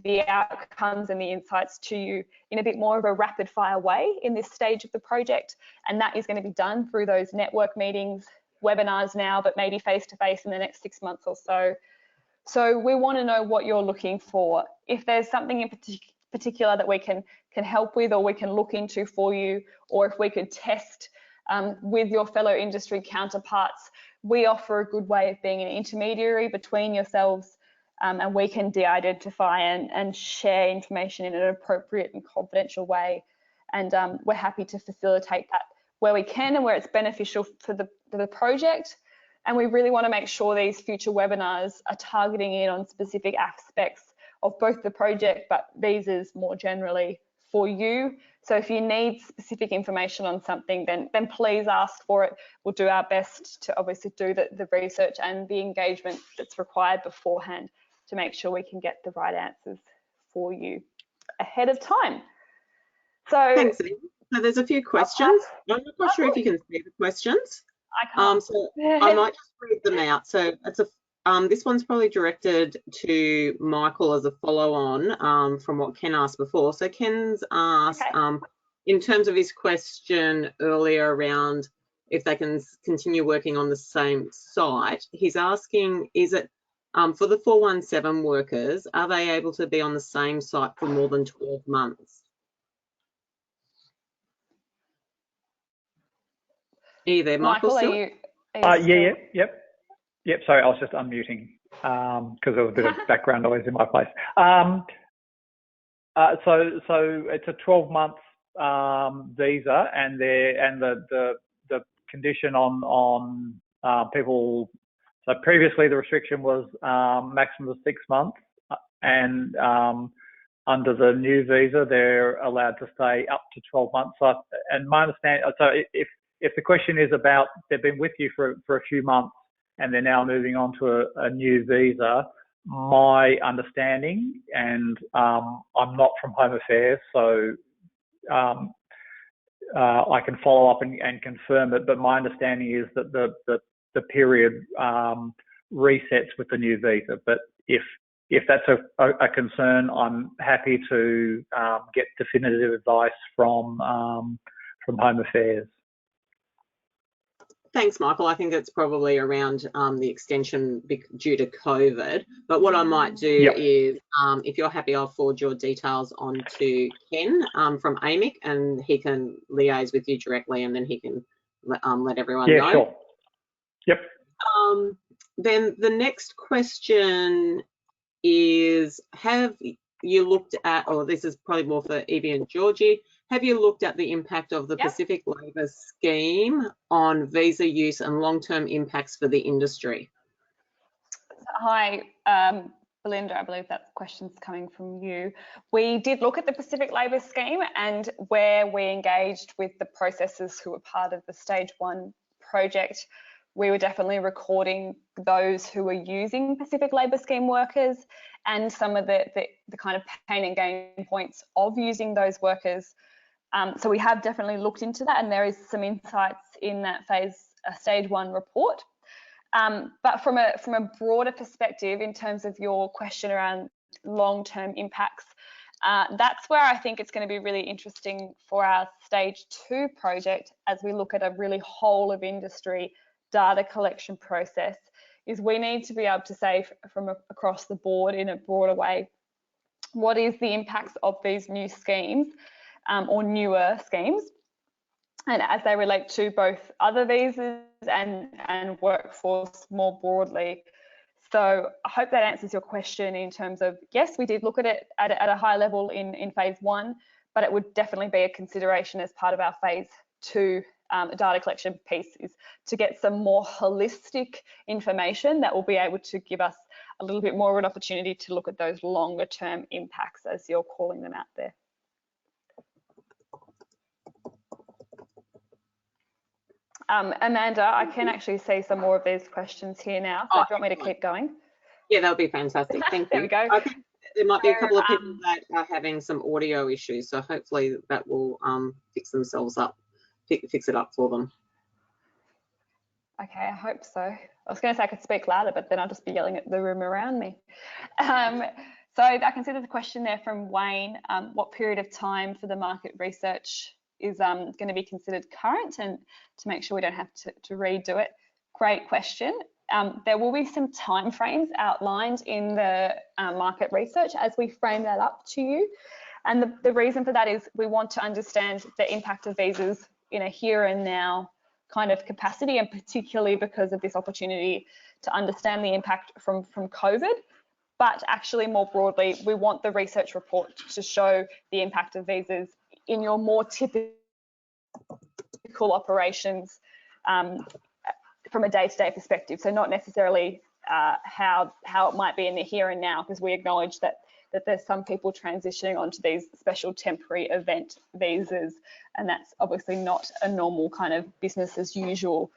the outcomes and the insights to you in a bit more of a rapid fire way in this stage of the project. And that is going to be done through those network meetings, webinars now, but maybe face-to-face in the next 6 months or so. So we want to know what you're looking for. If there's something in particular that we can help with, or we can look into for you, or if we could test with your fellow industry counterparts, we offer a good way of being an intermediary between yourselves, and we can de-identify and share information in an appropriate and confidential way. And we're happy to facilitate that where we can and where it's beneficial for the project. And we really want to make sure these future webinars are targeting in on specific aspects of both the project, but visas more generally for you. So if you need specific information on something, then please ask for it. We'll do our best to obviously do the research and the engagement that's required beforehand to make sure we can get the right answers for you ahead of time. So thanks, Amy. So there's a few questions. I'm not quite sure if you can see the questions. I can't. So I might just read them out. So it's this one's probably directed to Michael as a follow-on from what Ken asked before. So Ken's asked, Okay. in terms of his question earlier around if they can continue working on the same site, he's asking, is it for the 417 workers, are they able to be on the same site for more than 12 months? Are you there, Michael? Michael, still? Yep. Sorry, I was just unmuting because there was a bit of background noise in my place. So it's a 12-month visa, and the condition on people. So previously the restriction was maximum of 6 months, and under the new visa they're allowed to stay up to 12 months. So, and my understanding, so if the question is about they've been with you for a few months and they're now moving on to a new visa, my understanding, and I'm not from Home Affairs, so I can follow up and confirm it, but my understanding is that the period resets with the new visa. But if that's a concern, I'm happy to get definitive advice from Home Affairs. Thanks, Michael. I think it's probably around the extension due to COVID. But what I might do is, if you're happy, I'll forward your details on to Ken from Amick, and he can liaise with you directly, and then he can let everyone know. Yeah, sure. Yep. Then the next question is, have you looked at, or this is probably more for Evie and Georgie, have you looked at the impact of the Pacific Labour Scheme on visa use and long-term impacts for the industry? Hi, Belinda, I believe that question's coming from you. We did look at the Pacific Labour Scheme, and where we engaged with the processors who were part of the Stage 1 project, we were definitely recording those who were using Pacific Labour Scheme workers and some of the kind of pain and gain points of using those workers. So we have definitely looked into that, and there is some insights in that Stage 1 report. But from a broader perspective, in terms of your question around long-term impacts, that's where I think it's going to be really interesting for our Stage 2 project, as we look at a really whole of industry data collection process, is we need to be able to say from across the board in a broader way, what is the impacts of these new schemes or newer schemes, and as they relate to both other visas and workforce more broadly. So I hope that answers your question in terms of, yes, we did look at it at a high level in phase 1, but it would definitely be a consideration as part of our phase 2 data collection piece, is to get some more holistic information that will be able to give us a little bit more of an opportunity to look at those longer term impacts, as you're calling them out there. Amanda, I can actually see some more of these questions here now, so if you want me to keep going. Yeah, that would be fantastic. Thank you. There we go. I think there might be a couple of people that are having some audio issues, so hopefully that will fix themselves up, fix it up for them. Okay, I hope so. I was going to say I could speak louder, but then I'll just be yelling at the room around me. So I can see there's a question there from Wayne. What period of time for the market research is going to be considered current, and to make sure we don't have to redo it? Great question. There will be some timeframes outlined in the market research as we frame that up to you. And the reason for that is we want to understand the impact of visas in a here and now kind of capacity, and particularly because of this opportunity to understand the impact from COVID. But actually more broadly, we want the research report to show the impact of visas in your more typical operations from a day-to-day perspective. So not necessarily how it might be in the here and now, because we acknowledge that there's some people transitioning onto these special temporary event visas, and that's obviously not a normal kind of business as usual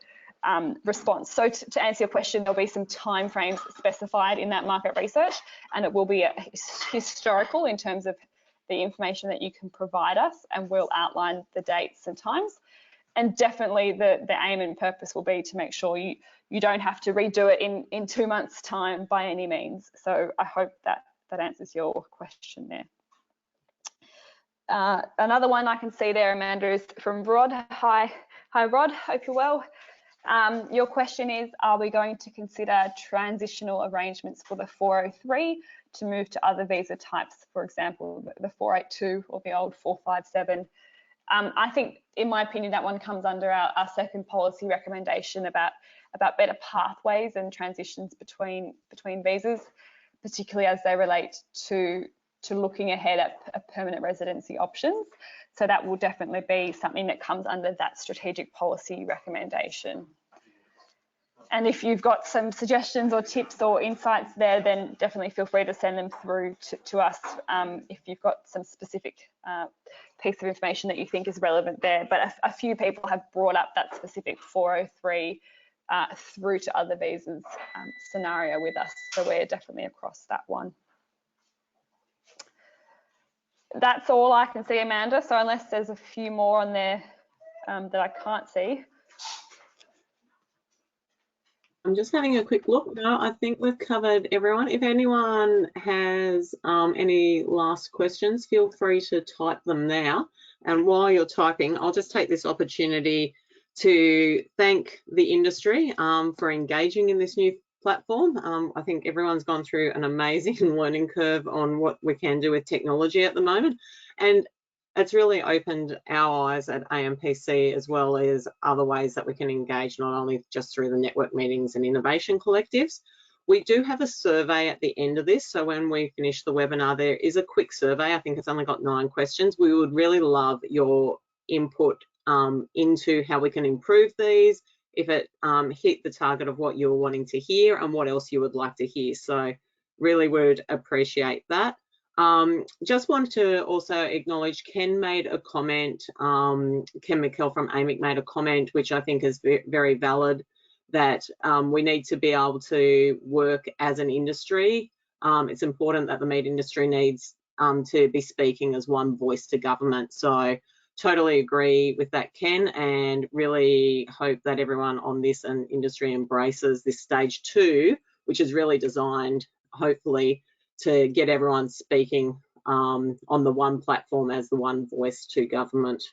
response. So to answer your question, there'll be some timeframes specified in that market research, and it will be historical in terms of the information that you can provide us, and we'll outline the dates and times. definitely the aim and purpose will be to make sure you don't have to redo it in 2 months' time by any means. So I hope that answers your question there. Another one I can see there, Amanda, is from Rod. Hi Rod, hope you're well. Your question is, are we going to consider transitional arrangements for the 403 to move to other visa types, for example, the 482 or the old 457? I think, in my opinion, that one comes under our second policy recommendation about better pathways and transitions between visas, particularly as they relate to looking ahead at permanent residency options. So that will definitely be something that comes under that strategic policy recommendation. And if you've got some suggestions or tips or insights there, then definitely feel free to send them through to us if you've got some specific piece of information that you think is relevant there. But a few people have brought up that specific 403 through to other visas scenario with us. So we're definitely across that one. That's all I can see, Amanda. So unless there's a few more on there that I can't see. I'm just having a quick look. No, I think we've covered everyone. If anyone has any last questions, feel free to type them now. And while you're typing, I'll just take this opportunity to thank the industry for engaging in this new platform. I think everyone's gone through an amazing learning curve on what we can do with technology at the moment. And it's really opened our eyes at AMPC, as well as other ways that we can engage, not only just through the network meetings and innovation collectives. We do have a survey at the end of this. So when we finish the webinar, there is a quick survey. I think it's only got 9 questions. We would really love your input into how we can improve these, if it hit the target of what you're wanting to hear and what else you would like to hear. So really would appreciate that. Just want to also acknowledge Ken made a comment, Ken McKell from Amick made a comment, which I think is very valid, that we need to be able to work as an industry. It's important that the meat industry needs to be speaking as one voice to government. So totally agree with that, Ken, and really hope that everyone on this and industry embraces this stage 2, which is really designed, hopefully, to get everyone speaking on the one platform as the one voice to government.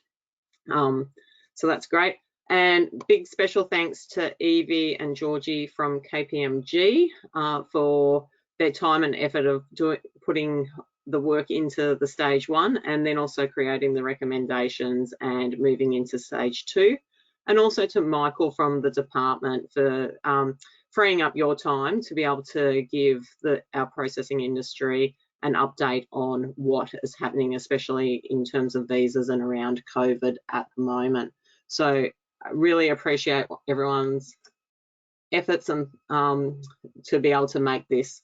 So that's great. And big special thanks to Evie and Georgie from KPMG for their time and effort of putting the work into the stage 1, and then also creating the recommendations and moving into stage 2. And also to Michael from the department for freeing up your time to be able to give our processing industry an update on what is happening, especially in terms of visas and around COVID at the moment. So I really appreciate everyone's efforts and to be able to make this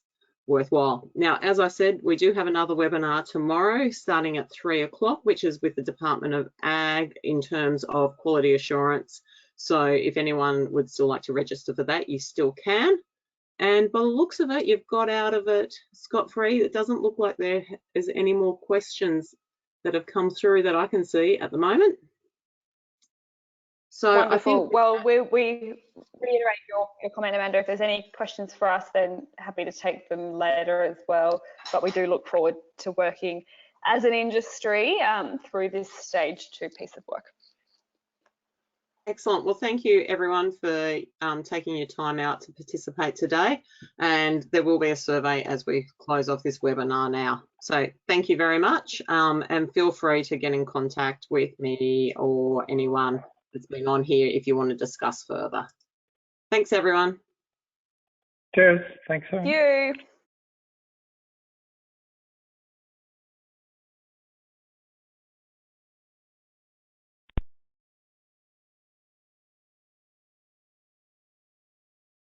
worthwhile. Now, as I said, we do have another webinar tomorrow starting at 3 o'clock, which is with the Department of Ag in terms of quality assurance. So if anyone would still like to register for that, you still can. And by the looks of it, you've got out of it scot-free. It doesn't look like there is any more questions that have come through that I can see at the moment. So wonderful. I think, well, we reiterate your comment, Amanda. If there's any questions for us, then happy to take them later as well. But we do look forward to working as an industry through this stage 2 piece of work. excellent. Well, thank you everyone for taking your time out to participate today. And there will be a survey as we close off this webinar now. So thank you very much. And feel free to get in contact with me or anyone that's been on here if you want to discuss further. Thanks, everyone. Cheers. Thanks so much. Thank you.